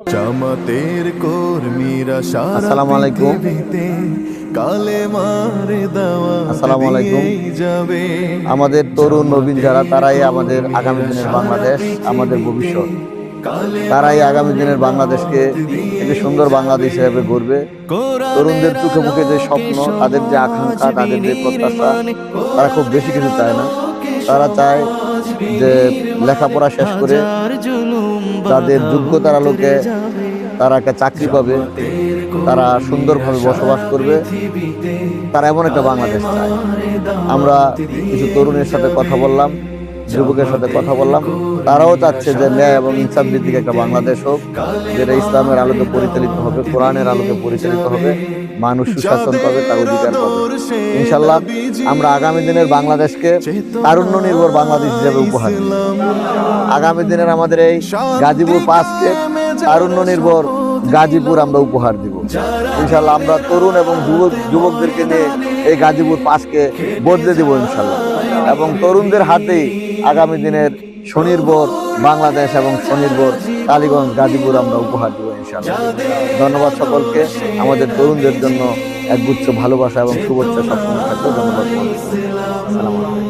জামাতের কর্মীরা আসসালামু আলাইকুম। আসসালামু আলাইকুম। যাবে আমাদের তরুণ নবীন যারা, তারাই আমাদের আগামী দিনের বাংলাদেশ, আমাদের ভবিষ্যৎ। তারাই আগামী দিনের বাংলাদেশকে একটি সুন্দর বাংলাদেশ হিসেবে গড়বে। তরুণদের চোখে মুখে যে স্বপ্ন, তাদের যে আকাঙ্ক্ষা, তাদের যে প্রত্যাশা, তারা খুব বেশি কিছু চায় না। তারা চায় যে লেখাপড়া শেষ করে তাদের যোগ্যতার আলোকে তারা একটা চাকরি পাবে, তারা সুন্দরভাবে বসবাস করবে, তারা এমন একটা বাংলাদেশ চায়। আমরা কিছু তরুণের সাথে কথা বললাম, যুবকের সাথে কথা বললাম, তারাও চাচ্ছে যে ন্যায় এবং ইনসাফ ভিত্তিক একটা বাংলাদেশ হোক, যেটা ইসলামের আলোতে পরিচালিত হবে, কোরআনের আলোতে পরিচালিত হবে, মানুষ সুশাসন পাবে, তার অধিকার পাবে। ইনশাল্লাহ আমরা আগামী দিনের বাংলাদেশকে তারুণ্য নির্ভর বাংলাদেশ হিসেবে উপহার দেব। আগামী দিনের আমাদের এই গাজীপুর 5কে তারুণ্য নির্ভর গাজীপুর আমরা উপহার দিব। ইনশাল্লাহ আমরা তরুণ এবং যুবকদেরকে নিয়ে এই গাজীপুর 5কে বদলে দেব ইনশাল্লাহ। এবং তরুণদের হাতেই আগামী দিনের স্বনির্ভর বাংলাদেশ এবং স্বনির্ভর টালিগঞ্জ গাজীপুর আমরা উপহার দেব ইনশাল্লাহ। ধন্যবাদ সকলকে। আমাদের তরুণদের জন্য একগুচ্ছ ভালোবাসা এবং শুভেচ্ছা সবসময় থাকবে। ধন্যবাদ। আসসালামু আলাইকুম।